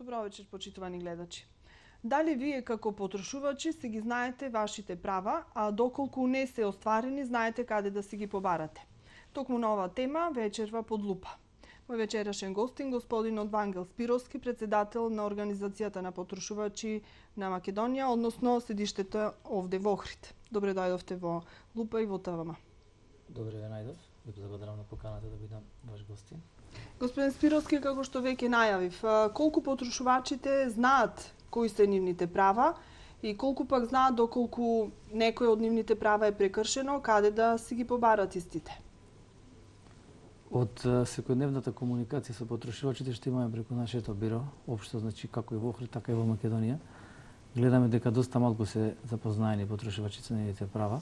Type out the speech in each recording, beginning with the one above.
Добро вечер, почитувани гледачи. Дали вие како потрошувачи си ги знаете вашите права, а доколку не се остварени, знаете каде да си ги побарате? Токму на оваа тема вечерва под лупа. Мој вечерашен гостин, господин Вангел Спировски, председател на Организацијата на потрошувачи на Македонија, односно седиштето овде во Охрид. Добре дојдовте во Лупа и во ТВМ. Добре ве најдов. Ви благодарам на поканата да бидам ваш гостин. Господин Спировски, како што веќе најавив, колку потрошувачите знаат кои се нивните права и колку пак знаат доколку некој од нивните права е прекршено, каде да си ги побарат истите? Од секојдневната комуникација со потрошувачите што имаме преку нашето биро, општо значи како и во Охрид, така и во Македонија, гледаме дека доста малку се запознаени потрошувачите со нивните права,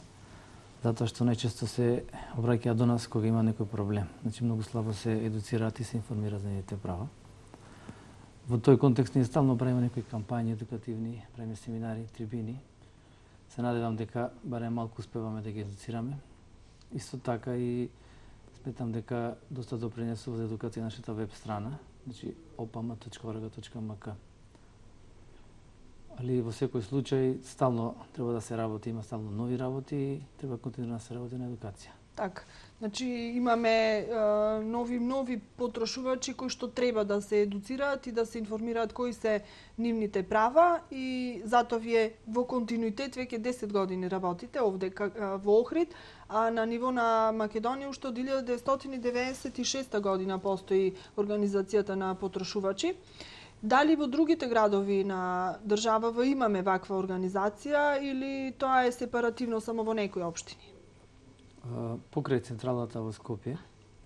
затоа што најчесто се обраќаат до нас кога има некој проблем. Значи многу слабо се едуцираат и се информираат за нивните права. Во тој контекст ние стално правиме некои кампањи едукативни, правиме семинари, трибини. Се надевам дека барем малку успеваме да ги едуцираме. Исто така и сметам дека доста допринесува за едукација нашата веб страна, значи opam.org.mk. Али во секој случај стално треба да се работи, има стално нови работи и треба континуирано да се работи на едукација. Така, значи имаме нови потрошувачи кои што треба да се едуцираат и да се информираат кои се нивните права и затоа вие во континуитет веќе 10 години работите овде во Охрид, а на ниво на Македонија уште од 1996 година постои Организацијата на потрошувачи. Дали во другите градови на државава имаме ваква организација или тоа е сепаративно само во некои општини? Покрај централата во Скопје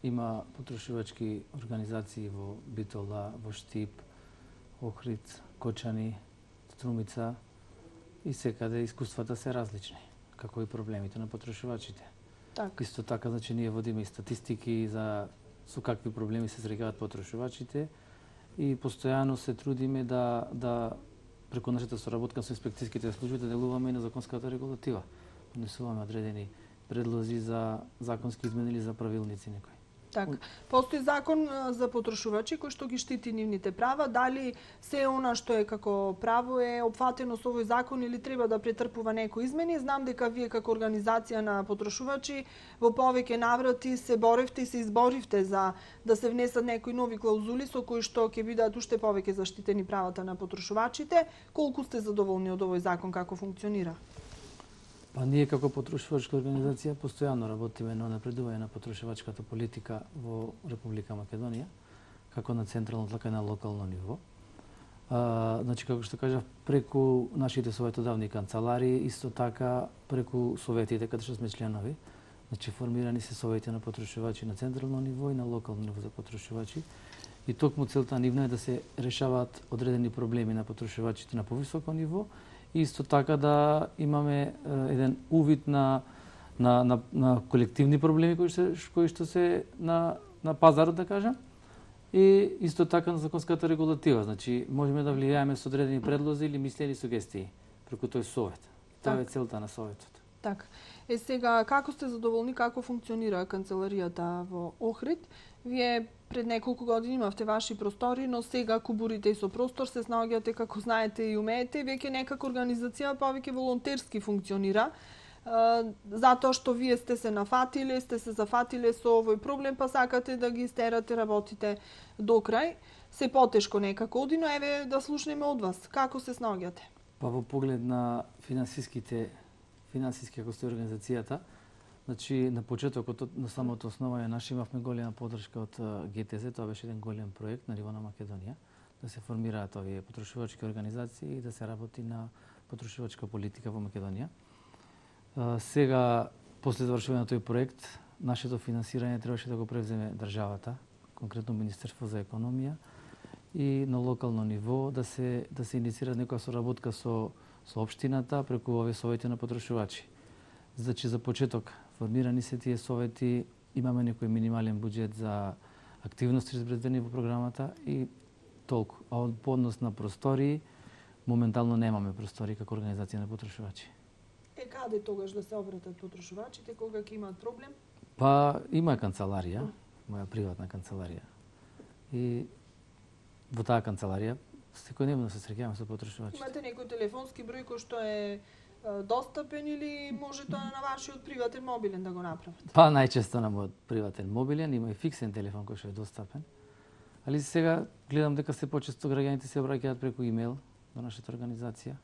има потрошувачки организации во Битола, во Штип, Охрид, Кочани, Струмица и секаде искуствата се различни, како и проблемите на потрошувачите. Так. Исто така, значи, ние водиме и статистики за со какви проблеми се среќаваат потрошувачите и постојано се трудиме да преку нашата соработка со инспекцијските служби да делуваме и на законската регулатива. Понесуваме одредени предлози за законски измени или за правилници некои. Така. Постои закон за потрошувачи кој што ги штити нивните права. Дали се она што е како право е опфатено со овој закон или треба да претрпува некои измени? Знам дека вие како организација на потрошувачи во повеќе наврати се боревте и се изборивте за да се внесат некои нови клаузули со кои што ќе бидат уште повеќе заштитени правата на потрошувачите. Колку сте задоволни од овој закон како функционира? Па ние како потрошувачка организација постојано работиме на напредување на потрошувачката политика во Република Македонија, како на централно, така и на локално ниво. Значи, како што кажав, преку нашите советодавни канцеларии, исто така преку советите каде што сме членови, значи формирани се совети на потрошувачи на централно ниво и на локално ниво за потрошувачи. И токму целта нивна е да се решаваат одредени проблеми на потрошувачите на повисоко ниво, и исто така да имаме еден увид на колективни проблеми кои што се на пазарот, да кажам, и исто така на законската регулатива. Значи, можеме да влијаеме со одредени предлози или мислени сугестии преку тој совет. Тоа е целта на советот. Така. Сега, како сте задоволни како функционира канцеларијата во Охрид? Вие пред неколку години имавте ваши простори, но сега кубурите и со простор се снаоѓате како знаете и умеете. Веќе некако организација повеќе волонтерски функционира, затоа што вие сте се нафатиле, сте се зафатиле со овој проблем, па сакате да ги истерате, работите до крај. Се потешко некако оди, но еве да слушнеме од вас. Како се снаоѓате? Па во поглед на финансиски ако сте организацијата, значи на почетокот на самото основање наше имавме голема поддршка од ГТЗ, тоа беше еден голем проект на ниво на Македонија, да се формираат овие потрошувачки организации и да се работи на потрошувачка политика во Македонија. Сега, после завршување на тој проект, нашето финансирање требаше да го превземе државата, конкретно Министерство за економија, и на локално ниво да се инициира некоја соработка со општината преку овие совети на потрошувачи. Значи, за почеток формирани се тие совети, имаме некој минимален буџет за активности избредени во програмата и толку. А од поднос на простори, моментално немаме простори како организација на потрошувачи. Каде тогаш да се обратат потрошувачите кога ќе имаат проблем? Па има канцеларија, моја приватна канцеларија. И во таа канцеларија Секојдневно се среќаваме со потрошувачите. Имате некој телефонски број кој што е достапен или може тоа на вашиот приватен мобилен да го направите? Па најчесто на мојот приватен мобилен, има и фиксен телефон кој што е достапен. Али сега гледам дека се почесто граѓаните се обраќаат преку имејл до нашата организација.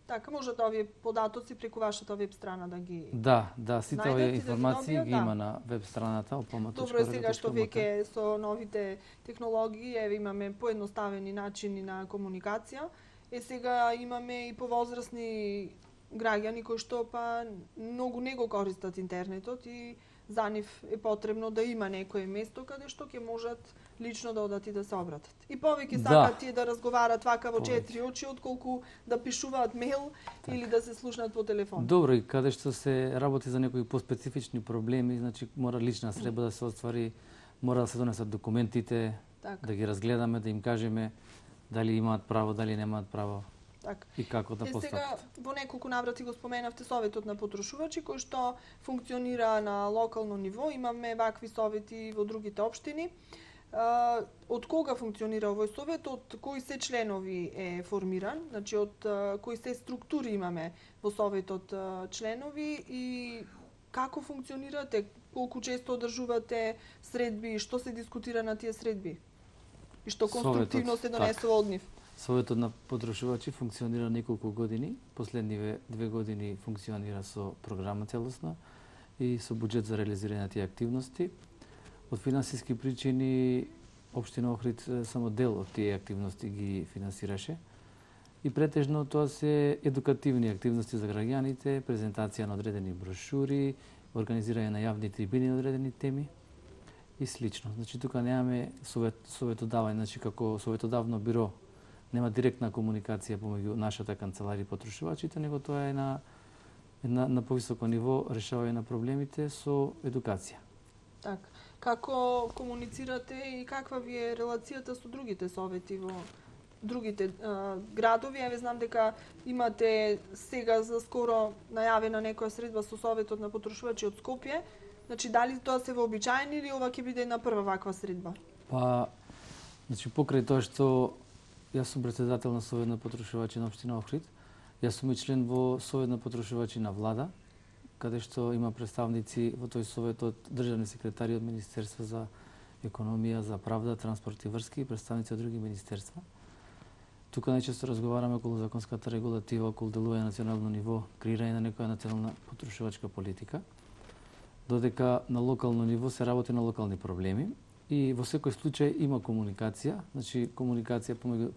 Така, може да овие податоци преку вашата веб страна да ги... Да, сите најдат овие и да ги информации добијат, ги да. има на веб страната opoma.org. Добро е сега што веќе со новите технологии еве имаме поедноставени начини на комуникација. Сега имаме и повозрасни граѓани кои што па многу не го користат интернетот и за нив е потребно да има некое место каде што ќе можат лично да одат и да се обратат. И повеќе сакаат тие да разговарат вака во четири очи отколку да пишуваат мејл или да се слушнат по телефон. Добро, и каде што се работи за некои поспецифични проблеми, значи мора лична средба да се оствари, мора да се донесат документите, така, да ги разгледаме, да им кажеме дали имаат право, дали немаат право. така. И како да постапат. Сега во неколку наврати го споменавте Советот на потрошувачи кој што функционира на локално ниво. Имаме вакви совети во другите општини. Од кога функционира овој совет, од кои се членови е формиран, значи од кои се структури имаме во советот членови и како функционирате, колку често одржувате средби, што се дискутира на тие средби и што конструктивно се донесува од нив? Советот на потрошувачи функционира неколку години. Последниве 2 години функционира со програма целосна и со буџет за реализирање на тие активности. Од финансиски причини општина Охрид само дел од тие активности ги финансираше. И претежно тоа се едукативни активности за граѓаните, презентација на одредени брошури, организирање на јавни трибини на одредени теми и слично. Значи тука немаме советодавање, значи како советодавно биро нема директна комуникација помеѓу нашата канцеларија и потрошувачите, него тоа е на повисоко ниво решавање на проблемите со едукација. Така. Како комуницирате и каква ви е релацијата со другите совети во другите градови? Еве знам дека имате сега за скоро најавена некоја средба со Советот на потрошувачи од Скопје. Значи дали тоа се вообичаени или ова ќе биде една прва ваква средба? Па, значи покрај тоа што јас сум претседател на Совет на потрошувачи на општина Охрид, јас сум и член во Совет на потрошувачи на влада, каде што има представници во тој совет од државни секретари од Министерство за економија, за правда, транспорт и врски и представници од други министерства. Тука најчесто разговараме околу законската регулатива, околу делување на национално ниво, креирање на некоја национална потрошувачка политика, додека на локално ниво се работи на локални проблеми и во секој случај има комуникација, значи комуникација помеѓу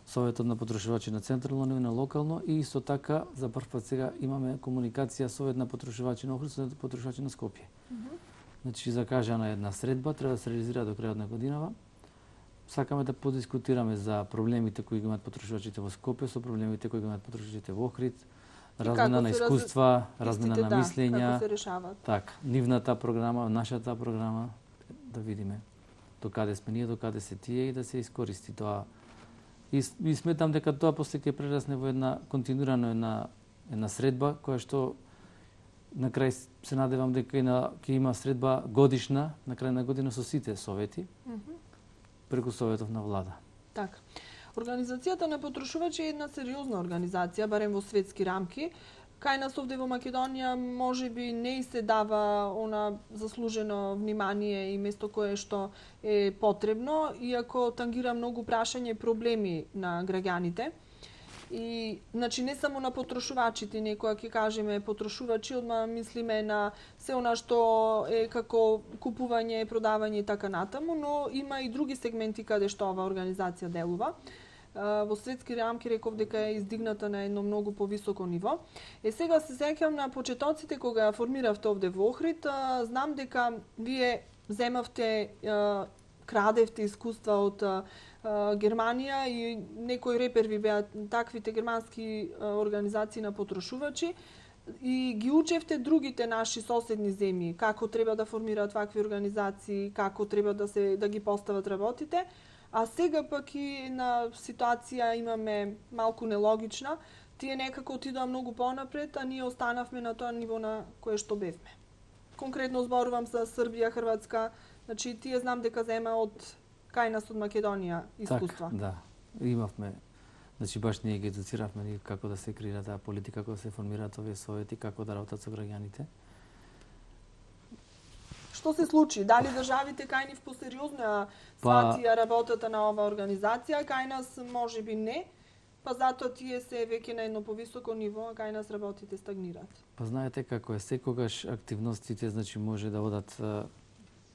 Советот на потрошувачи на централно ниво и на локално и исто така за прв пат сега имаме комуникација Совет на потрошувачи на Охрид, Совет на потрошувачи на Скопје. Значи закажана една средба треба да се реализира до крајот на годинава. Сакаме да подискутираме за проблемите кои ги имаат потрошувачите во Скопје со проблемите кои ги имаат потрошувачите во Охрид, размена на искуства, размена на мислења. Како се решаваат? Така, нивната програма, нашата програма, да видиме до каде сме ние, до каде се тие и да се искористи тоа. И сметам дека тоа после ќе прерасне во една континуирана една средба која што на крај се надевам дека ќе има средба годишна на крај на година со сите совети преку Советов на влада. Така. Организацијата на потрошувачи е една сериозна организација, барем во светски рамки. Кај нас овде во Македонија можеби не и се дава она заслужено внимание и место кое што е потребно, иако тангира многу прашање и проблеми на граѓаните. И значи не само на потрошувачите, некоја ќе кажеме потрошувачи, одма мислиме на се она што е како купување, продавање и така натаму, но има и други сегменти каде што оваа организација делува. Во светски рамки реков дека е издигната на едно многу повисоко ниво. Сега се сеќавам на почетоците кога формиравте овде во Охрид, знам дека вие земавте, крадевте искуства од Германија и некој репер ви беа таквите германски организации на потрошувачи и ги учевте другите наши соседни земји, како треба да формираат вакви организации, како треба да ги постават работите. А сега пак и на ситуација имаме малку нелогична. Тие некако отидоа многу понапред, а ние останавме на тоа ниво на кое што бевме. Конкретно зборувам за Србија, Хрватска, значи тие знам дека зема од кај нас од Македонија искуства. Так, да. Имавме, значи баш ние ги едуциравме ние како да се креира таа политика, како да се формираат овие совети, како да работат со граѓаните. Што се случи? Дали државите кај нив посериозно ја сватија работата на оваа организација, кај нас можеби не, па затоа тие се веќе на едно повисоко ниво, а кај нас работите стагнираат? Па знаете како е, секогаш активностите значи може да одат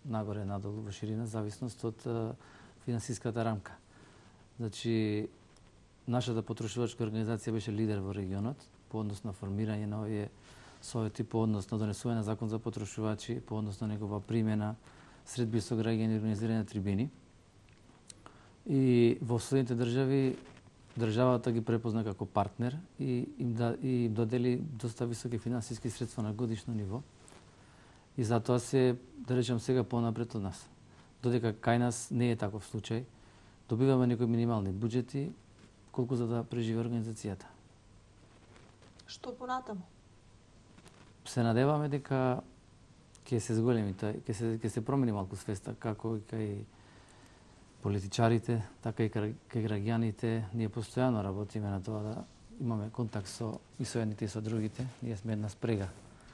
нагоре надолу во ширина зависност од финансиската рамка. Значи нашата потрошувачка организација беше лидер во регионот по однос на формирање на овие совети, по однос на донесување на закон за потрошувачи, по однос на негова примена, средби со граѓани, организирање на трибини. И во Соединените држави државата ги препозна како партнер и им додели доста високи финансиски средства на годишно ниво. И затоа се, да речем, сега понапред од нас. Додека кај нас не е таков случај, добиваме некои минимални буџети, колку за да преживе организацијата. Што понатаму? Се надеваме дека ќе се зголеми ќе се промени малку свеста, како и кај политичарите, така и кај граѓаните. Ние постојано работиме на тоа да имаме контакт и со едните и со другите. Ние сме една спрега.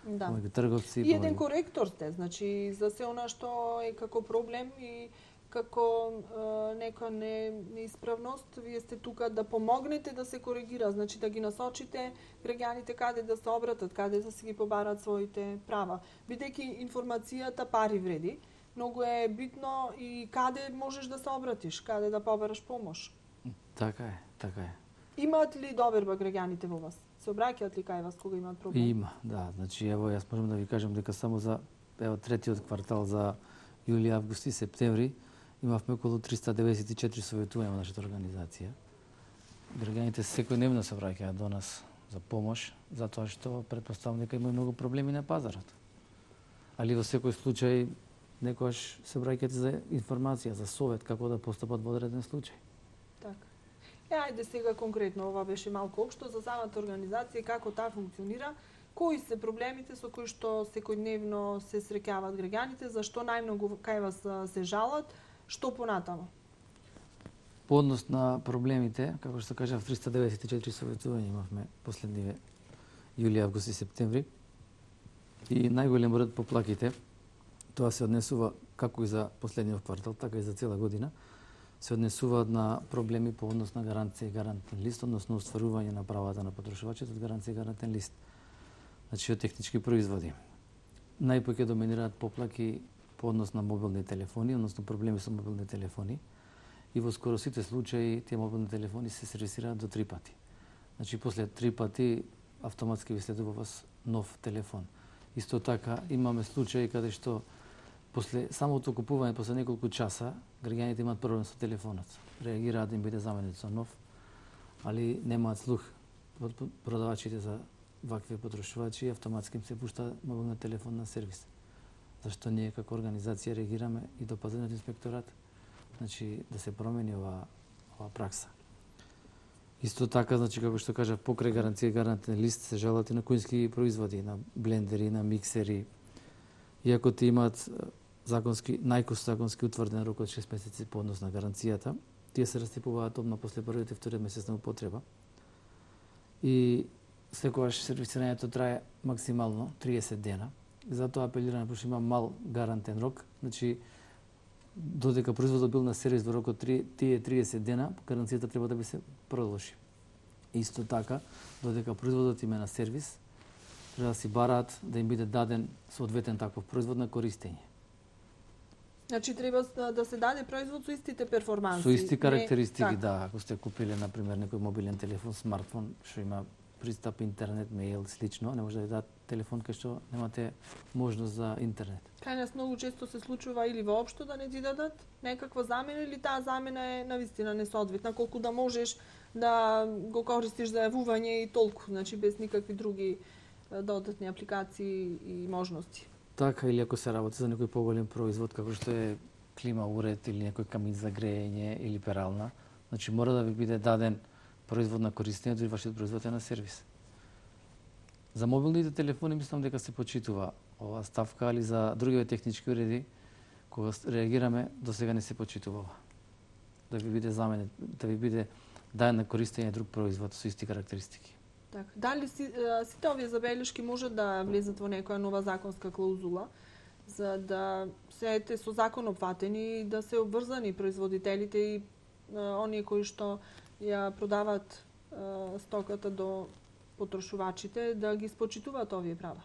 Да. Помеѓу трговци. И еден коректор сте, значи за се она што е како проблем и како нека неисправност, вие сте тука да помогнете да се коригира, значи да ги насочите граѓаните каде да се обратат, каде да се ги побарат своите права. Бидејќи информацијата пари вреди, многу е битно и каде можеш да се обратиш, каде да побараш помош. Така е, така е. Имаат ли доверба граѓаните во вас? Се обраќаат ли кај вас кога имаат проблем? Има, да. Значи, ево, јас можам да ви кажам дека само за третиот квартал за јули, август и септември имавме околу 394 советувања во нашата организација. Граѓаните секојдневно се враќаат до нас за помош, затоа што претпоставам дека има многу проблеми на пазарот. Али во секој случај некогаш се враќаат за информација, за совет како да постапат во одреден случај. Така. Ајде сега конкретно, ова беше малку општо за самата организација, како таа функционира, кои се проблемите со кои што секојдневно се среќаваат граѓаните, зашто најмногу кај вас се жалат, што понатаму? По однос на проблемите, како што кажав, 394 советувања имавме последниве јули, август и септември. И најголем број од поплаките, тоа се однесува како и за последниот квартал, така и за цела година, се однесуваат на проблеми по однос на гаранција и гарантен лист, односно остварување на правата на потрошувачите од гаранција и гарантен лист. Значи од технички производи. Најпоќе доминираат поплаки по однос на мобилни телефони, односно проблеми со мобилни телефони. И во скоро сите случаи тие мобилни телефони се сервисираат до 3 пати. Значи после 3 пати автоматски ви следува вас нов телефон. Исто така имаме случаи каде што после самото купување, после неколку часа, граѓаните имаат проблем со телефонот. Реагираат да им биде заменет со нов, али немаат слух од продавачите за вакви потрошувачи и автоматски им се пушта мобилниот телефон на сервис. Зашто ние како организација реагираме и до пазарниот инспекторат, значи да се промени ова пракса. Исто така, значи како што кажав, покрај гаранција и гарантен лист се жалат и на конски производи, на блендери, на миксери. Иако ти имаат најзаконски утврден рок од 6 месеци по однос на гаранцијата, тие се растипуваат одма после првиот и вториот месец на употреба. И секогаш сервисирањето трае максимално 30 дена. Затоа апелираме, пошто има мал гарантен рок, значи додека производот бил на сервис во рокот тие 30 дена, гаранцијата треба да би се продолжи. Исто така, додека производот им е на сервис, треба да си бараат да им биде даден соодветен таков производ на користење. Значи треба да се даде производ со истите перформанси. Со исти карактеристики, да. Ако сте купиле, например, некој мобилен телефон, смартфон, што има пристап интернет, мејл, слично, не може да ви дадат телефон кај што немате можност за интернет. Кај нас многу често се случува или воопшто да не ти дадат некаква замена или таа замена е навистина несоодветна, колку да можеш да го користиш за јавување и толку, значи без никакви други додатни апликации и можности. Така, или ако се работи за некој поголем производ, како што е клима уред или некој камин за грејење или перална, значи мора да ви биде даден производ на користење, дори вашиот производ е на сервис. За мобилните телефони мислам дека се почитува оваа ставка, али за другиве технички уреди, кога реагираме, до сега не се почитува ова. да ви биде заменет, да ви биде даен на користење друг производ со исти карактеристики. Така. Дали сите овие забелешки може да влезат во некоја нова законска клаузула за да се со закон опфатени и да се обврзани производителите и оние кои што ја продаваат стоката до потрошувачите да ги спочитуваат овие права?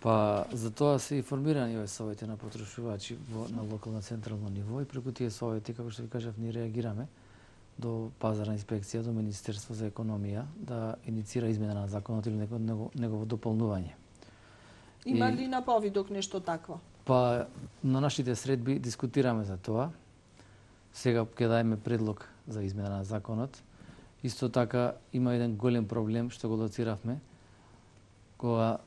Па, за тоа се и формирани овие совети на потрошувачи на локално централно ниво и преку тие совети, како што ви кажав, ние реагираме до пазарна инспекција, до Министерство за економија да иницира измена на законот или негово дополнување. Има ли на повидок нешто такво? Па, на нашите средби дискутираме за тоа. Сега ќе даеме предлог за измена на законот. Исто така има еден голем проблем што го лоциравме кога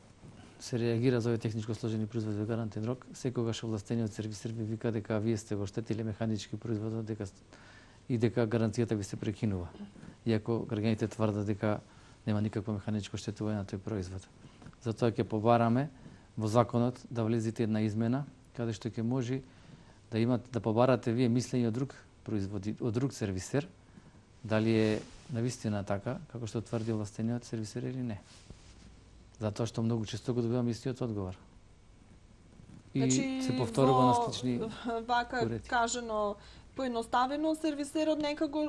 се реагира за овие техничко сложени производи во гарантен рок. Секогаш овластениот сервисер ви вика дека вие сте го штетиле механички производот дека гаранцијата ви се прекинува. Иако граѓаните тврдат дека нема никакво механичко штетување на тој производ. Затоа ќе побараме во законот да влезете една измена каде што ќе може да побарате вие мислење од друг од друг сервисер дали е навистина така како што тврди овластениот сервисер или не. Затоа што многу често го добивам истиот одговор. И значи, се повторува на слични вака урети. кажано поедноставено сервисерот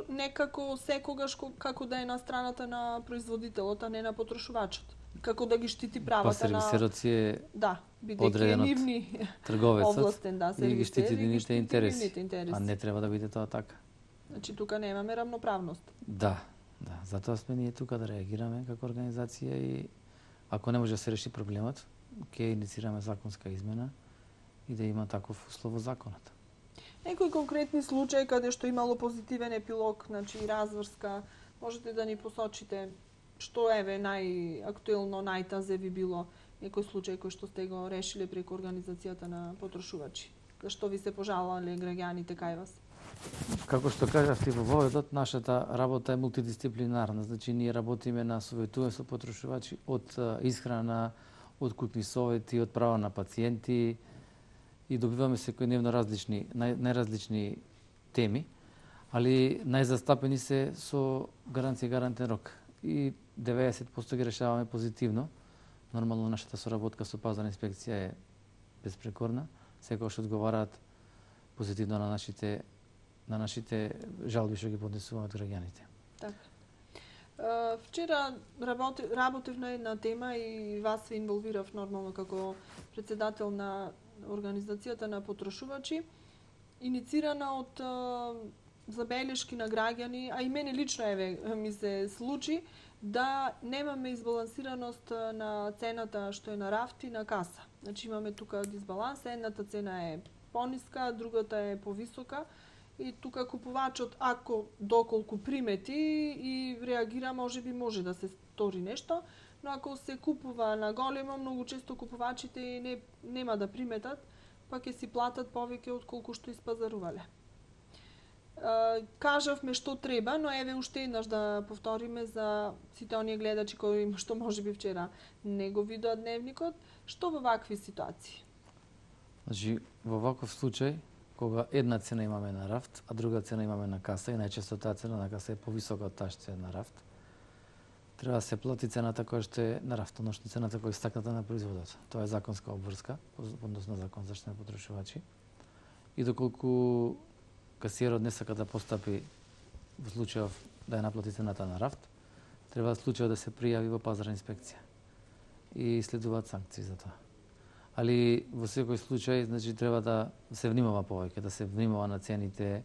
некако секогаш како да е на страната на производителот, а не на потрошувачот. Како да ги штити правата на... сервисерот си е бидејќи е нивни трговецот областен, и ги штити нивните интереси. интереси. А не треба да биде тоа така. Значи тука немаме равноправност. Да. Затоа сме ние тука да реагираме како организација и ако не може да се реши проблемот, ќе иницираме законска измена и да има таков услов во законот. Некои конкретни случаи каде што имало позитивен епилог, значи разврска, можете да ни посочите што еве најактуелно, најтазе би било некој случај кој што сте го решиле преку организацијата на потрошувачи? Зашто ви се пожалале граѓаните кај вас? Како што кажавте во воведот, нашата работа е мултидисциплинарна. Значи, ние работиме на советување со потрошувачи од исхрана, од купни совети, од права на пациенти и добиваме секојдневно најразлични теми, али најзастапени се со гаранција и гарантен рок. И 90% ги решаваме позитивно. Нормално нашата соработка со пазарна инспекција е безпрекорна. Секогаш одговараат позитивно на нашите жалби што ги поднесуваат граѓаните. Така. Вчера работев на една тема и вас се инволвирав нормално како председател на организацијата на потрошувачи, иницирана од забелешки на граѓани, а и мене лично ми се случи да немаме избалансираност на цената што е на рафт и на каса. Значи имаме тука дисбаланс, едната цена е пониска, другата е повисока и тука купувачот ако доколку примети и реагира, може да се стори нешто, но ако се купува на големо, многу често купувачите нема да приметат, па ќе си платат повеќе отколку што испазарувале. Кажавме што треба, но еве уште еднаш да повториме за сите оние гледачи кои што можеби вчера не го видоа дневникот, што во вакви ситуации? Значи, во ваков случај, кога една цена имаме на рафт, а друга цена имаме на каса и најчесто таа цена на каса е повисока од таа што е на рафт, треба да се плати цената која што е на рафт, односно цената која е истакната на производот. Тоа е законска обврска, односно закон за заштита на потрошувачи. И доколку касиерот не сака да постапи во случајов да ја наплати цената на рафт, треба случајот да се пријави во пазарна инспекција и следуваат санкции за тоа. Али во секој случај, значи, треба да се внимава повеќе, да се внимава на цените,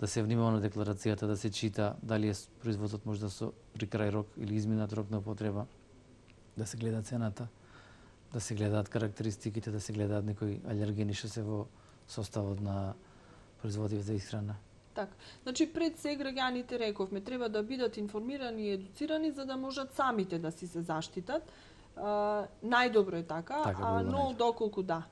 да се внимава на декларацијата, да се чита дали производот може да се при крај рок или изминат рок на употреба, да се гледа цената, да се гледаат карактеристиките, да се гледаат некои алергени што се во составот на производи за исхрана. Така. Значи пред се граѓаните рековме треба да бидат информирани и едуцирани за да можат самите да си се заштитат. Најдобро е така,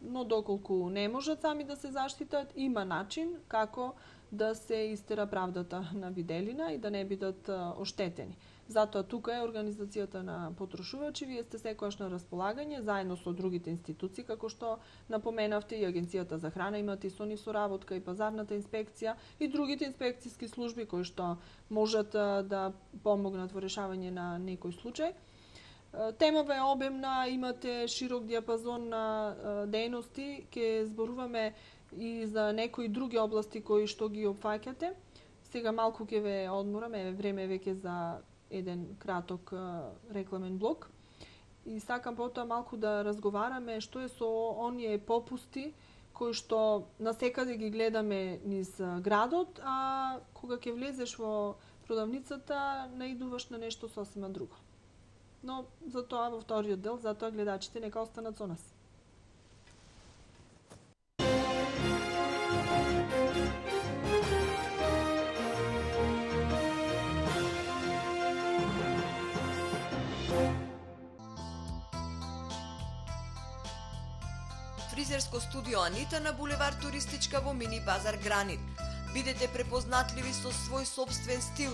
но доколку не можат сами да се заштитат, има начин како да се истера правдата на виделина и да не бидат оштетени. Затоа тука е организацијата на потрошувачи. Вие сте секогаш на располагање заедно со другите институции, како што напоменавте, и Агенцијата за храна, имате и со нив соработка, и пазарната инспекција и другите инспекцијски служби кои што можат да помогнат во решавање на некој случај. Темава е обемна, имате широк диапазон на дејности, ќе зборуваме и за некои други области кои што ги опфаќате. Сега малку ќе ве одмораме, време веќе за еден краток рекламен блок. И сакам потоа малку да разговараме што е со оние попусти кои што насекаде ги гледаме низ градот, а кога ќе влезеш во продавницата наидуваш на нешто сосема друго. Но за тоа во вториот дел, затоа гледачите нека останат со нас. Фризерско студио Анита на булевар Туристичка во Мини базар Гранит. Бидете препознатливи со свој собствен стил,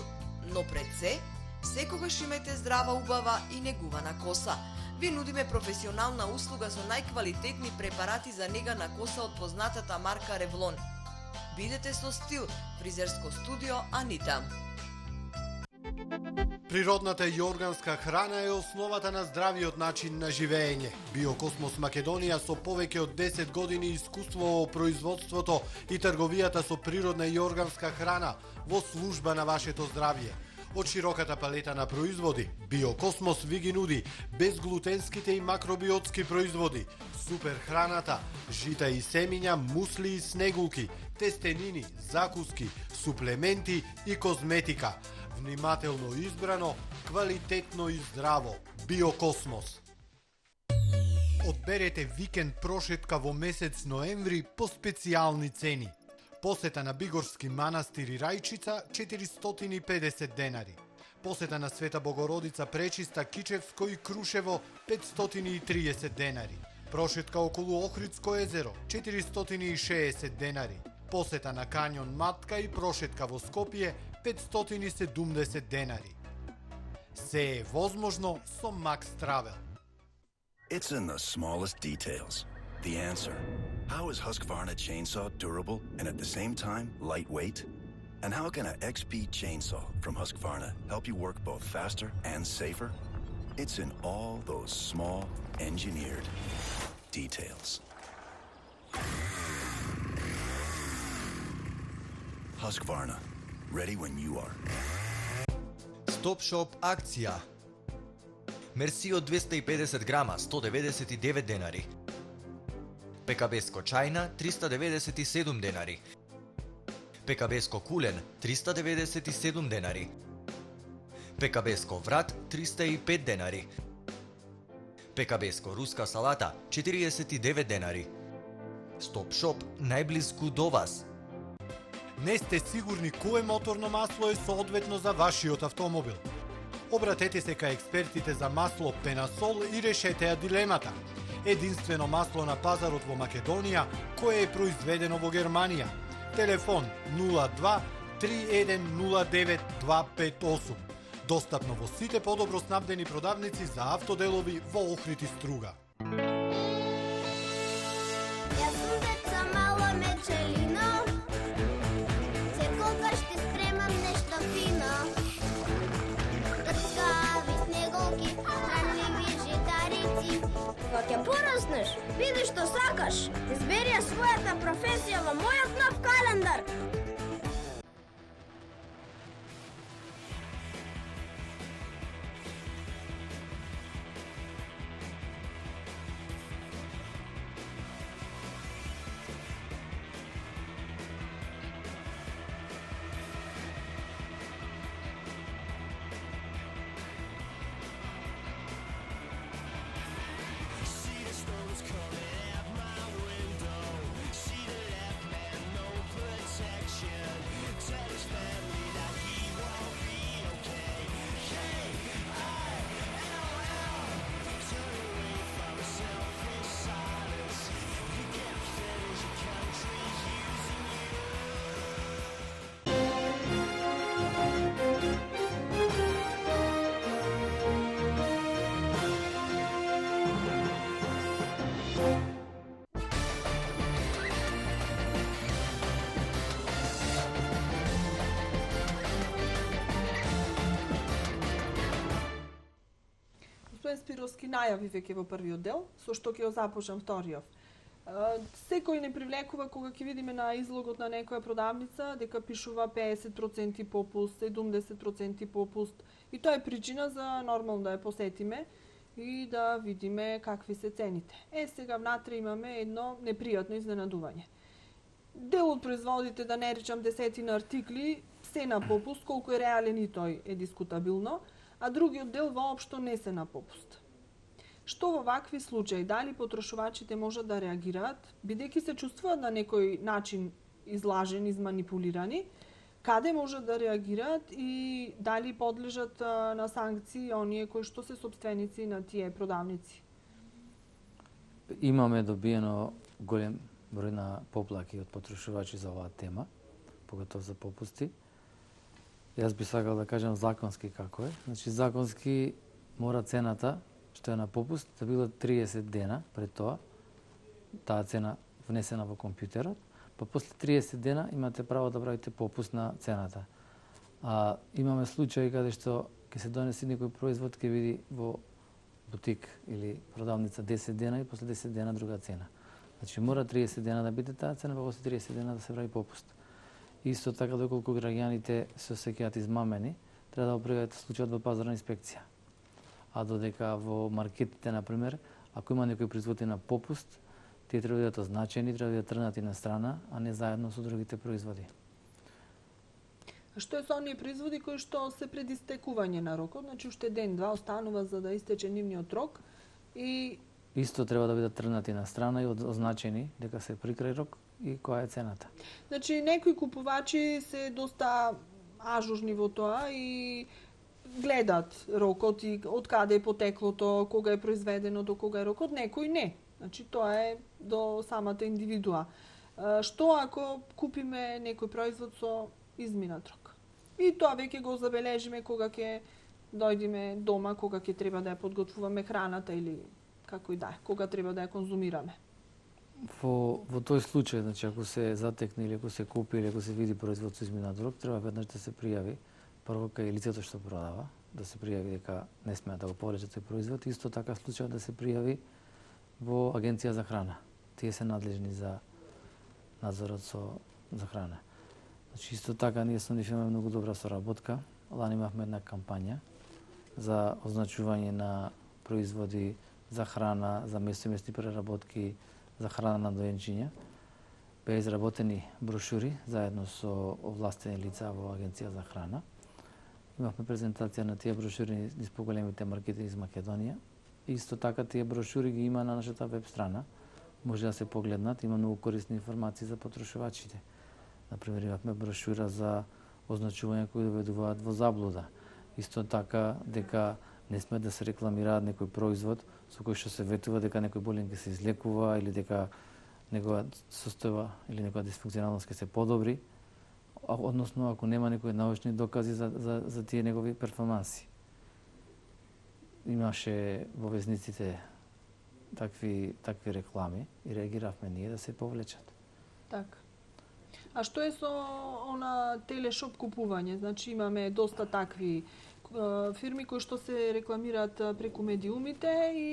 но пред се, секогаш имајте здрава, убава и негувана коса. Ви нудиме професионална услуга со најквалитетни препарати за нега на коса од познатата марка Ревлон. Бидете со стил, фризерско студио Анита. Природната и органска храна е основата на здравиот начин на живеење. Биокосмос Македонија со повеќе од 10 години искуство во производството и трговијата со природна и органска храна во служба на вашето здравје. Од широката палета на производи, Биокосмос ви ги нуди безглутенските и макробиотски производи, супер храната, жита и семиња, мусли и снегулки, тестенини, закуски, суплементи и козметика. Внимателно избрано, квалитетно и здраво. Биокосмос. Одберете викенд прошетка во месец ноември по специјални цени. Посета на Бигорски манастир и Рајчица 450 денари. Посета на Света Богородица Пречиста Кичевско и Крушево 530 денари. Прошетка околу Охридско езеро 460 денари. Посета на Кањон Матка и прошетка во Скопје 570 денари. Се е возможно со Max Travel. It's in the smallest details. The answer. How is Husqvarna chainsaw durable and at the same time lightweight? And how can an XP chainsaw from Husqvarna help you work both faster and safer? It's in all those small, engineered details. Husqvarna. Ready when you are. Stop Shop акција. Мерсио 250 грама 199 денари. Пекабеско чајна 397 денари. Пекабеско кулен 397 денари. Пекабеско врат 305 денари. Пекабеско руска салата 49 денари. Stop Shop најблиску до вас. Не сте сигурни кое моторно масло е соодветно за вашиот автомобил? Обратете се кај експертите за масло Пенасол и решете ја дилемата. Единствено масло на пазарот во Македонија кое е произведено во Германија. Телефон 02 3109 258. Достапно во сите подобро снабдени продавници за автоделови во Охрид и Струга. Јас сум деца мало мечелино, секогаш ти спремам нешто фино. Крцкави снеголки, хранливи житарици. Кога ќе пораснеш, види што сакаш. Избери ја својата професија во мојот нов календар. Coming out my window, see the left man, no protection. Спировски најави веќе во првиот дел, со што ќе го започнам вториот. Секој не привлекува кога ќе видиме на излогот на некоја продавница дека пишува 50% попуст, 70% попуст, и тоа е причина за нормално да ја посетиме и да видиме какви се цените. Сега внатре имаме едно непријатно изненадување. Дел од производите, да не речам десетина артикли, се на попуст, колку е реален и тој е дискутабилно, а другиот дел воопшто не се на попуст. Што во вакви случаи, дали потрошувачите можат да реагираат, бидејќи се чувствуваат на некој начин излажени, изманипулирани, каде можат да реагираат и дали подлежат на санкции оние кои што се сопственици на тие продавници? Имаме добиено голем број на поплаки од потрошувачи за оваа тема, поготово за попусти. Јас би сакал да кажам законски како е. Значи, законски мора цената што е на попуст да било 30 дена пред тоа, таа цена внесена во компјутерот, па после 30 дена имате право да правите попуст на цената. А имаме случаи каде што ќе се донесе некој производ, ќе види во бутик или продавница 10 дена и после 10 дена друга цена. Значи мора 30 дена да биде таа цена, па после 30 дена да се прави попуст. Исто така, доколку граѓаните се осеќаат измамени, треба да го преведат случајот во пазарна инспекција. А додека во маркетите, например, ако има некој производи на попуст, тие треба да бидат означени, треба да бидат тргнати на страна, а не заедно со другите производи. А што е со оние производи кои што се пред истекување на рокот, значи уште ден-два останува за да истече нивниот рок и исто треба да бидат тргнати на страна и означени дека се при крај рок и која е цената. Значи некои купувачи се доста ажурни во тоа и гледат рокот и од каде е потеклото, кога е произведено, до кога е рокот, некои не. Значи тоа е до самата индивидуа. Што ако купиме некој производ со изминат рок? И тоа веќе го забележиме кога ќе дојдеме дома, кога ќе треба да ја подготвуваме храната или како и да е, кога треба да ја конзумираме. Во тој случај, значи ако се затекне или ако се купи или ако се види производ со изминат рок, треба веднаш да се пријави прво кај лицето што продава, да се пријави дека не смеа да го порече тој производ, исто така случај да се пријави во Агенција за храна. Тие се надлежни за надзорот за храна. Значи исто така ние со нив имаме многу добра соработка. Лани имавме една кампања за означување на производи за храна, за месни преработки, за храна на доенчиња. Беа изработени брошури заедно со овластени лица во Агенција за храна. Имавме презентација на тие брошури низ поголемите маркети из Македонија. Исто така тие брошури ги има на нашата веб страна. Може да се погледнат, има многу корисни информации за потрошувачите. Например, имавме брошура за означувања кои доведуваат во заблуда. Исто така дека не сме да се рекламираат некој производ со кој што се ветува дека некој болен ќе се излекува или дека негова состојба или некоја дисфункционалност ќе се подобри, односно ако нема некои научни докази за тие негови перформанси. Имаше во везниците такви реклами и реагиравме ние да се повлечат. Така. А што е со она телешоп купување? Значи имаме доста такви фирми кои што се рекламираат преку медиумите и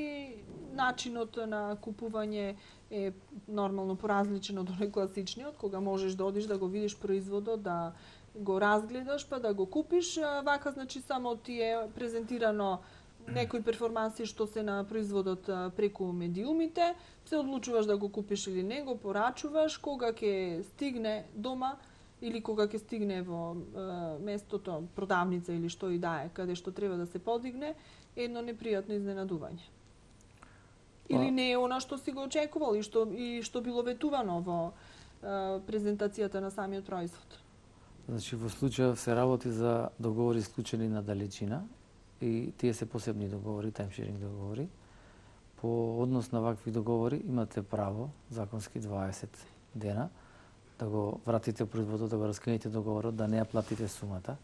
начинот на купување е нормално поразличен од оној класичниот, кога можеш да одиш да го видиш производот, да го разгледаш, па да го купиш. Вака, значи, само ти е презентирано некои перформанси што се на производот преку медиумите, се одлучуваш да го купиш или не, го порачуваш, кога ќе стигне дома или кога ќе стигне во местото, продавница или што и да е, каде што треба да се подигне, едно непријатно изненадување. Или не е она што си го очекувал и што било ветувано во презентацијата на самиот производ. Значи во случај се работи за договори исклучени на далечина и тие се посебни договори, таймшеринг договори. По однос на вакви договори имате право, законски 20 дена, да го вратите производот, да го раскинете договорот, да не ја платите сумата.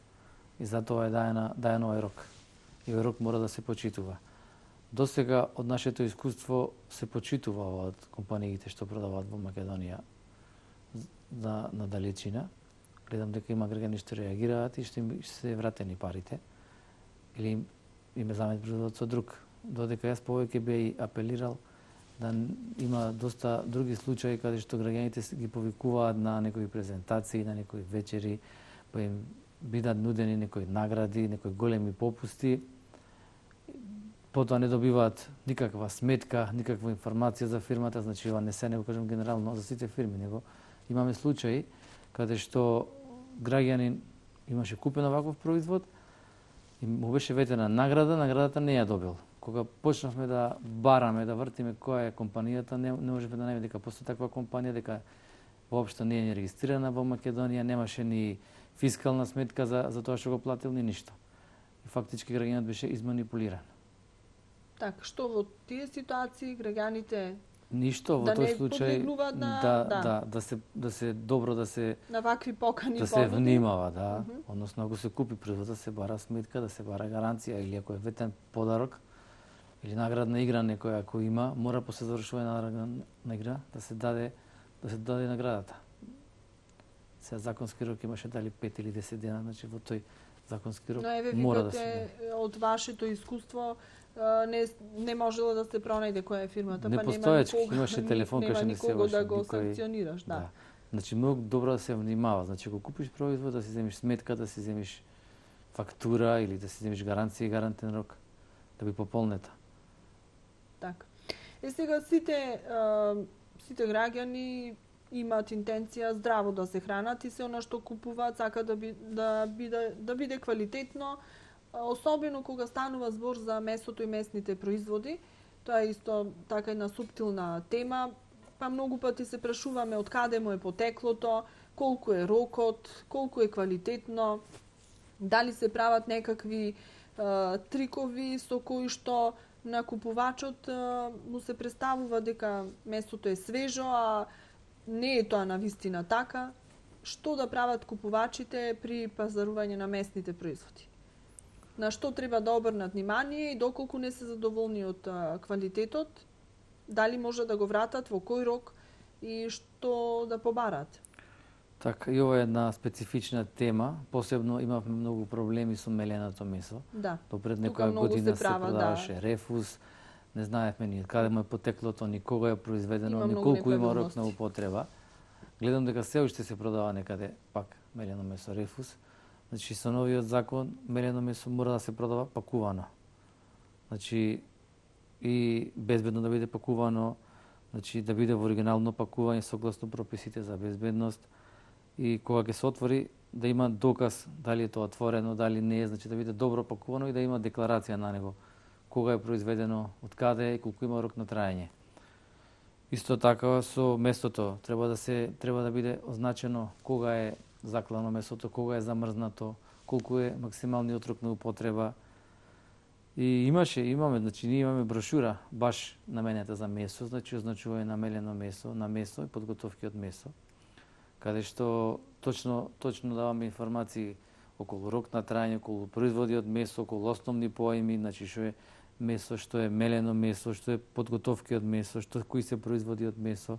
И затоа е даен овој рок. И овој рок мора да се почитува. Досега од нашето искуство се почитува од компаниите што продаваат во Македонија на далечина. Гледам дека има граѓани што реагираат и што се вратени парите. Или им е замет производот со друг додека јас повеќе би апелирал да има доста други случаи каде што граѓаните ги повикуваат на некои презентации, на некои вечери, па им бидат нудени некои награди, некои големи попусти. Потоа не добиваат никаква сметка, никаква информација за фирмата, значи ова не се, не го кажам генерално за сите фирми, него имаме случаи каде што граѓанин имаше купен оваков производ и му беше ветена награда, наградата не ја добил. Кога почнавме да бараме, да вртиме која е компанијата, не можеме да најдеме дека постои таква компанија, дека воопшто не е регистрирана во Македонија, немаше ни фискална сметка за тоа што го платил, ни ништо. И фактички граѓанинот беше изманипулиран. Така, што во тие ситуации граѓаните Ништо во тој случај да се добро да се на вакви покани да се внимава, да. Односно ако се купи производ, да се бара сметка, да се бара гаранција или ако е ветен подарок или наградна игра некоја ако има, мора после завршување на наградна игра да се даде наградата. Сега законски рок имаше дали 5 или 10 дена, значи во тој законски рок мора да се даде. Од вашето искуство не можело да се пронајде која е фирмата, не па постоечки, имаше телефон кај што не се никого да го санкционираш, да. Значи многу добро да се внимава, значи ако купиш производ да си земиш сметка, да си земиш фактура или да си земиш гаранција и гарантен рок да би пополнета. Така. Сега сите граѓани имаат интенција здраво да се хранат и се она што купуваат сака да биде квалитетно, особено кога станува збор за месото и месните производи. Тоа е исто така една суптилна тема, па многу пати се прашуваме од каде му е потеклото, колку е рокот, колку е квалитетно, дали се прават некакви трикови со кои што на купувачот му се представува дека месото е свежо, а не е тоа навистина така. Што да прават купувачите при пазарување на месните производи? На што треба да обрнат внимание и доколку не се задоволни од квалитетот, дали може да го вратат, во кој рок и што да побарат? Така, и ова е една специфична тема, посебно имавме многу проблеми со меленото месо. Да. Допред некоја година се продаваше рефус, не знаевме ни каде му е потеклото, ни кога е произведено, ни колку има рок на употреба. Гледам дека се уште се продава некаде пак мелено месо рефус. Значи со новиот закон мелено месо мора да се продава пакувано. Значи и безбедно да биде пакувано, значи да биде во оригинално пакување согласно прописите за безбедност и кога ќе се отвори да има доказ дали е тоа отворено, дали не е, значи да биде добро пакувано и да има декларација на него кога е произведено, од каде и колку има рок на траење. Исто така со месото треба да биде означено кога е заклано месото, кога е замрзнато, колку е максималниот рок на употреба. И имаме, значи ние имаме брошура баш наменета за месо, значи означување на мелено месо, на месо и подготовки од месо, каде што точно даваме информации околу рок на траење, околу производи од месо, околу основни поими, значи што е месо, што е мелено месо, што е подготовки од месо, кои се производи од месо,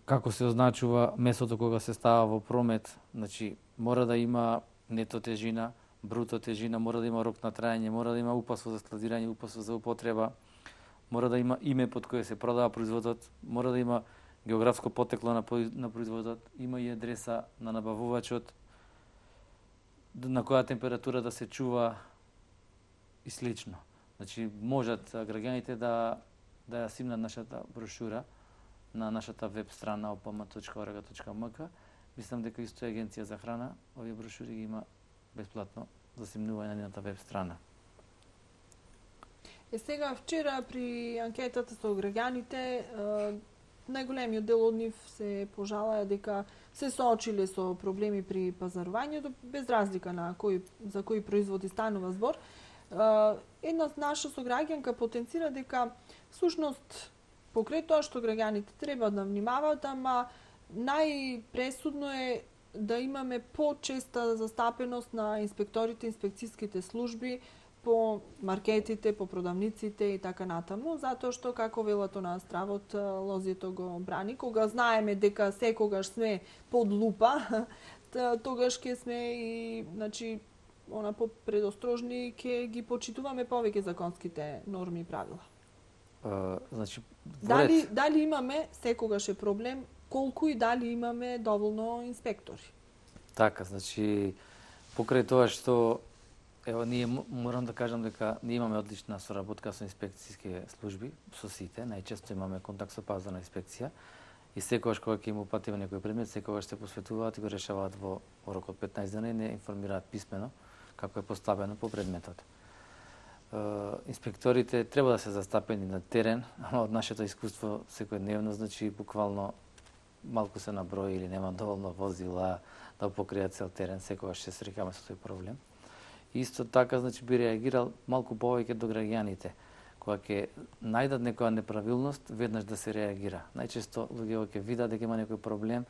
како се означува месото кога се става во промет, значи мора да има нето тежина, бруто тежина, мора да има рок на траење, мора да има упаство за складирање, упаство за употреба, мора да има име под кое се продава производот, мора да има географско потекло на производот, има и адреса на набавувачот, на која температура да се чува и слично. Значи можат граѓаните да ја симнат нашата брошура на нашата веб страна opm.org.mk. Мислам дека исто Агенција за храна овие брошури ги има бесплатно за симнување на нивната веб страна. Сега вчера при анкетата со граѓаните најголемиот дел од нив се пожалаа дека се соочиле со проблеми при пазарувањето без разлика на за кои производи станува збор. Една наша сограѓанка потенцира дека всушност покрај тоа што граѓаните треба да внимаваат, ама најпресудно е да имаме почеста застапеност на инспекторите, инспекцијските служби по маркетите, по продавниците и така натаму, затоа што, како велат на стравот, лозјето го брани. Кога знаеме дека секогаш сме под лупа, тогаш ќе сме и, значи, попредострожни, ќе ги почитуваме повеќе законските норми и правила. Значи, Дали имаме, секогаш е проблем, колку и дали имаме доволно инспектори? Така, значи, покрај тоа што ние морам да кажам дека ние имаме одлична соработка со инспекцијски служби, со сите, најчесто имаме контакт со пазарна инспекција и секогаш кога ќе им упатиме некој предмет, секогаш се посветуваат и го решаваат во рок од 15 дена и не информираат писмено како е поставено по предметот. Инспекторите треба да се застапени на терен, ама од нашето искуство секојдневно, значи буквално малку се наброи или нема доволно возила да покријат цел терен, секогаш се срекаме со тој проблем. Исто така, значи, би реагирал малку повеќе до граѓаните. Кога ќе најдат некоја неправилност, веднаш да се реагира. Најчесто луѓето ќе видат дека има некој проблем,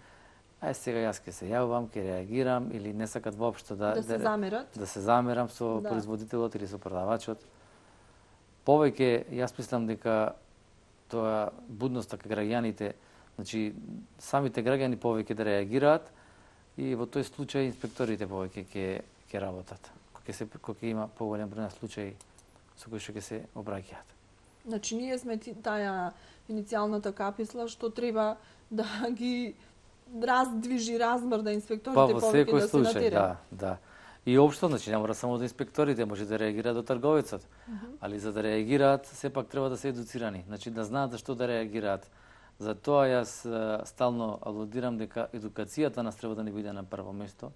сега јас ќе се јавам, ќе реагирам, или не сакат воопшто да се замерат. Да се замерам со производителот или со продавачот. Повеќе, јас мислам дека тоа будноста кај граѓаните, значи, самите граѓани повеќе да реагираат и во тој случај инспекторите повеќе ќе работат. Кога ќе има поголем број на случаи со кои што ќе се обраќаат. Значи, ние сме таа иницијалната каписла што треба да ги раздвижи, размрда инспекторите повеќе да се на терен. Да. И општо, значи, не мора само до инспекторите, може да реагираат до трговецот. Али за да реагираат, сепак треба да се едуцирани. Значи, да знаат зашто да реагираат. Затоа јас стално алудирам дека едукацијата нас треба да не биде на прво место,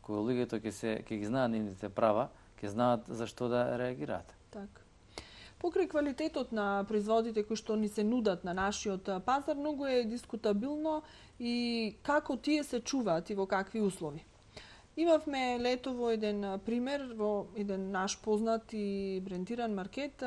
кога луѓето ќе ги знаат нивните права, ќе знаат зашто да реагираат. Така. Покрај квалитетот на производите кои што ни се нудат на нашиот пазар, многу е дискутабилно и како тие се чуваат и во какви услови. Имавме летово еден пример во еден наш познат и брендиран маркет,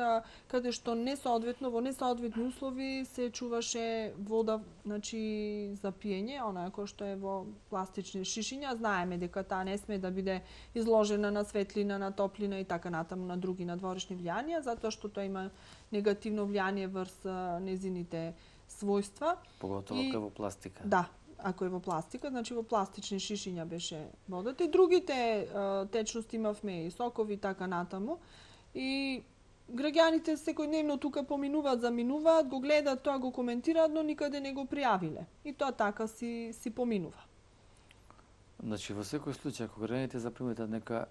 каде што во несоодветни услови се чуваше вода, значи, за пиење, она која што е во пластични шишиња. Знаеме дека таа не сме да биде изложена на светлина, на топлина и така натаму на други надворешни влијанија, затоа што тоа има негативно влијание врз незините својства. Поготово кога во пластика. Да. Ако е во пластика, значи во пластични шишиња беше водата. И другите течности имавме и сокови, така натаму. И граѓаните секојдневно тука заминуваат, го гледаат тоа, го коментираат, но никаде не го пријавиле. И тоа така си поминува. Значи, во секој случај, кога граѓаните заприметат нека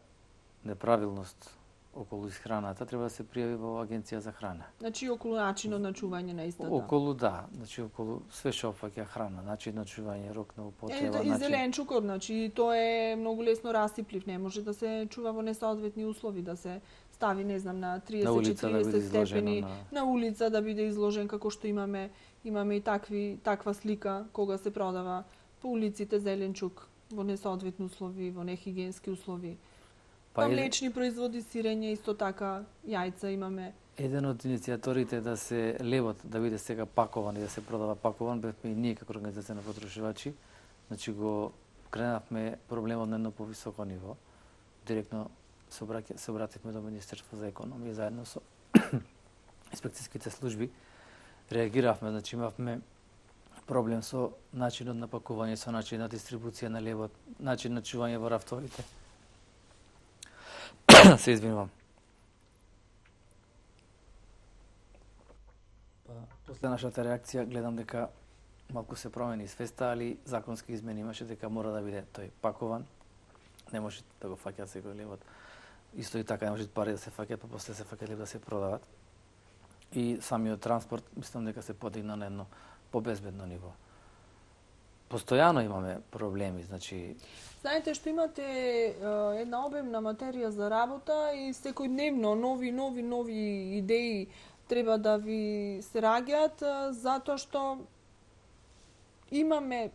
неправилност околу исхраната, треба да се пријави во Агенција за храна. Значи, околу начинот на чување на истата. Значи околу све што опфаќа храна, начин на чување, рок на употреба, и зеленчукот, значи тоа е многу лесно расиплив, не може да се чува во несоодветни услови, да се стави, не знам, на 30-40 степени на улица да биде изложен, како што имаме и таква слика кога се продава по улиците зеленчук во несоодветни услови, во нехигиенски услови. Па млечни производи, сирење, исто така, јајца имаме. Еден од иницијаторите да се левот да биде сега пакован и да се продава пакован, бевме и ние како организација на потрошувачи. Значи го кренавме проблемот на едно повисоко ниво. Директно се обративме до Министерство за економија заедно со инспекцијските служби. Реагиравме, значи имавме проблем со начинот на пакување, со начин на дистрибуција на левот, начин на чување во рафтовите. Се извинувам. После нашата реакција гледам дека малку се промени свеста, али законски измени имаше дека мора да биде тој пакован. Не може да го фаќаат секој левот. Исто и така не може пари да се фаќаат, па после се фаќаат да се продават. И самиот транспорт мислам дека се подигна на едно побезбедно ниво. Постојано имаме проблеми, значи... Знаете што имате една обемна материја за работа и секојдневно нови идеи треба да ви се раѓаат, затоа што имаме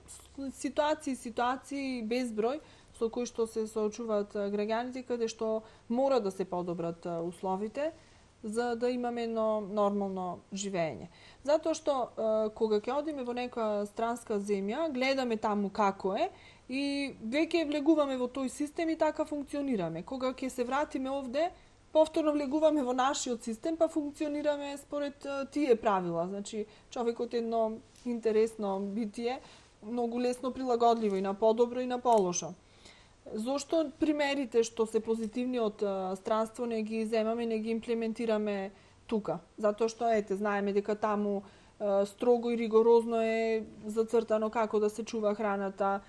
ситуации безброј со кои што се соочуваат граѓаните, каде што мора да се подобрат условите за да имаме едно нормално живење. Затоа што кога ќе одиме во некоја странска земја, гледаме таму како е и веќе влегуваме во тој систем и така функционираме. Кога ќе се вратиме овде, повторно влегуваме во нашиот систем, па функционираме според тие правила. Значи, човекот е едно интересно битие, многу лесно прилагодливо и на подобро и на полошо. Зошто примерите што се позитивни од странство не ги земаме, не ги имплементираме тука? Затоа што знаеме дека таму строго и ригорозно е зацртано како да се чува храната,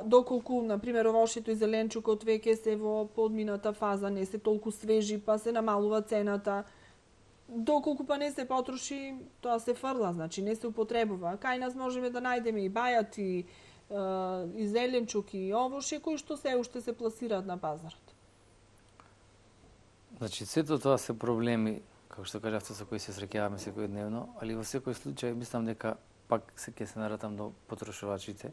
доколку, например, овошето и зеленчукот веќе се во подмината фаза, не се толку свежи, па се намалува цената. Доколку па не се потроши, тоа се фрла, значи не се употребува. Кај нас можеме да најдеме и бајати, и зеленчук, и овоше, кои што се уште се пласираат на пазарот. Значи, сето тоа се проблеми, како што кажавте, со кои се среќаваме секојдневно, али во секој случај мислам дека пак ќе се наратам до потрошувачите.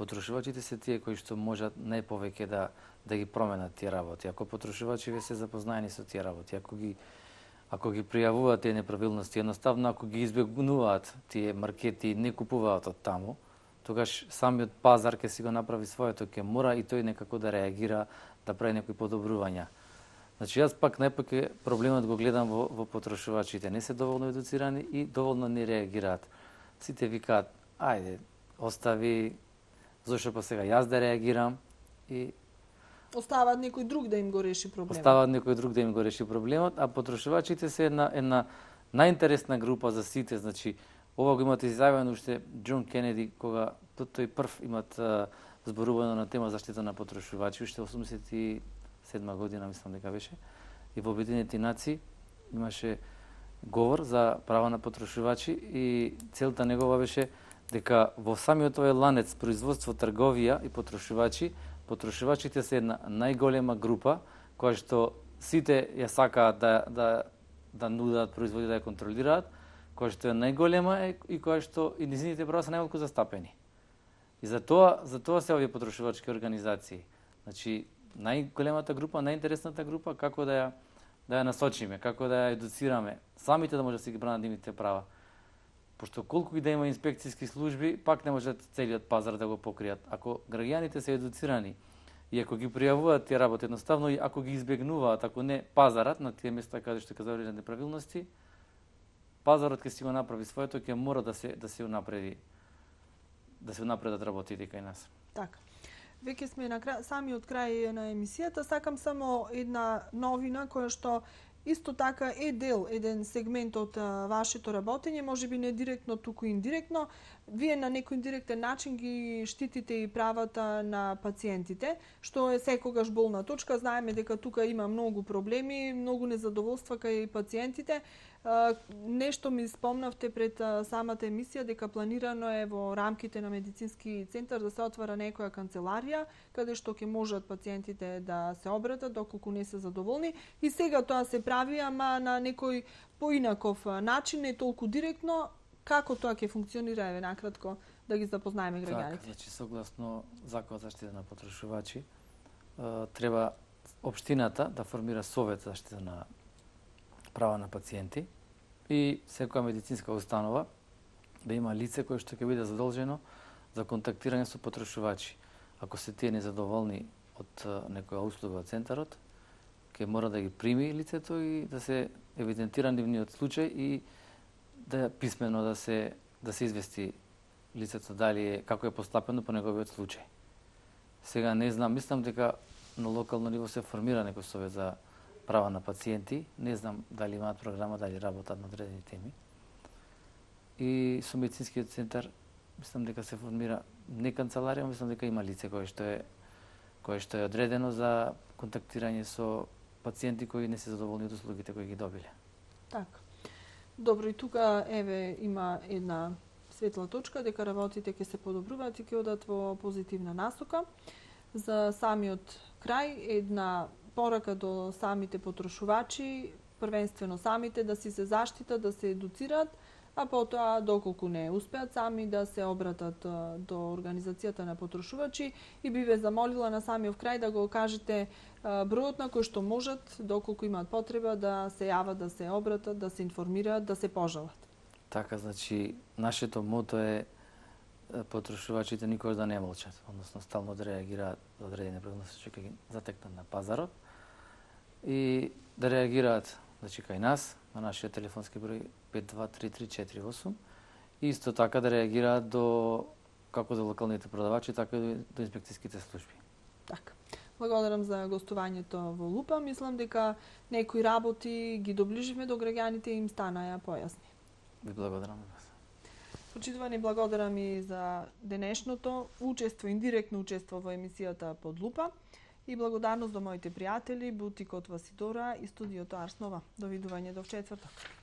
Потрошувачите се тие кои што можат најповеќе да ги променат тие работи. Ако потрошувачи ве се запознаени со тие работи, ако ги пријавуваат тие неправилности, едноставно ако ги избегнуваат тие маркети, не купуваат од таму, тогаш самиот пазар ќе си го направи своето, ќе мора и тој некако да реагира, да прави некои подобрувања. Значи, јас пак најпак проблемот го гледам во потрошувачите. Не се доволно едуцирани и доволно не реагираат. Сите викаат, ајде, остави, зошто па сега јас да реагирам и Оставаат некој друг да им го реши проблемот. Оставаат некој друг да им го реши проблемот, а потрошувачите се една најинтересна група за сите. Значи, ова го имате изјавено уште Џон Кенеди, кога тој прв имат зборувано на тема заштита на потрошувачи, уште 87 година, мислам дека беше, и во Обединените нации имаше говор за права на потрошувачи и целта негова беше дека во самиот овој ланец производство, трговија и потрошувачите се една најголема група која што сите ја сакаат да нудат производи, да ја контролираат, која што е најголема и која што и низините права се најмалку застапени. И за тоа се овие потрошувачки организации. Значи, најголемата група, најинтересната група, како да ја насочиме, како да ја едуцираме, самите да може да си ги бранат нивните права. Пошто колку и да има инспекцијски служби, пак не можат целиот пазар да го покријат. Ако граѓаните се едуцирани и ако ги пријавуваат тие работи едноставно и ако ги избегнуваат, ако не пазарат на тие места каде што ќе завршат неправилности, пазарот ќе си го направи своето, ќе мора да се унапредат работите кај нас. Така. Веќе сме на самиот крај на емисијата. Сакам само една новина која што исто така е еден сегмент од вашето работење, можеби не директно, туку индиректно. Вие на некој индиректен начин ги штитите и правата на пациентите, што е секогаш болна точка. Знаеме дека тука има многу проблеми, многу незадоволства кај пациентите. Нешто ми спомнавте пред самата емисија дека планирано е во рамките на медицински центар да се отвара некоја канцеларија каде што ќе можат пациентите да се обратат доколку не се задоволни. И сега тоа се прави, ама на некој поинаков начин, не толку директно. Како тоа ќе функционира, еве накратко да ги запознаеме граѓаните? Така, значи согласно Законот за заштита на потрошувачи, треба општината да формира совет за заштита на права на пациенти и секоја медицинска установа да има лице кое што ќе биде задолжено за контактирање со потрошувачи. Ако се тие незадоволни од некоја услуга од центарот, ќе мора да ги прими лицето и да се евидентира нивниот случај и да писмено да се извести лицето дали како е постапено по неговиот случај. Сега не знам, мислам дека на локално ниво се формира некој совет за права на пациенти, не знам дали имаат програма, дали работат на одредени теми. И со медицинскиот центар мислам дека се формира не канцеларија, мислам дека има лице кое што е одредено за контактирање со пациенти кои не се задоволни од услугите кои ги добиле. Така. Добро, и тука еве има една светла точка дека работите ќе се подобруваат и ќе одат во позитивна насока. За самиот крај една порака до самите потрошувачи, првенствено самите да си се заштитат, да се едуцираат, а потоа доколку не успеат сами да се обратат до организацијата на потрошувачи и би ве замолила на самиот крај да го кажете бројот на кој што можат, доколку имаат потреба да се јават, да се обратат, да се информираат, да се пожалат. Така, значи, нашето мото е потрошувачите никош да не молчат, односно стално да реагираат за одредени неправилности што ќе ги затекнат на пазарот и да реагираат, значи, кај нас, на нашиот телефонски број 523348 и исто така да реагираат како до локалните продавачи, така и до инспекцијските служби. Така. Благодарам за гостувањето во Лупа. Мислам дека некои работи ги доближивме до граѓаните и им станаја појасни. Ви благодарам на вас. Почитувани, благодарам и за денешното учество, индиректно учество во емисијата Под лупа и благодарност до моите пријатели, бутикот Васидора и студиото Арс Нова. Довидување до четврток.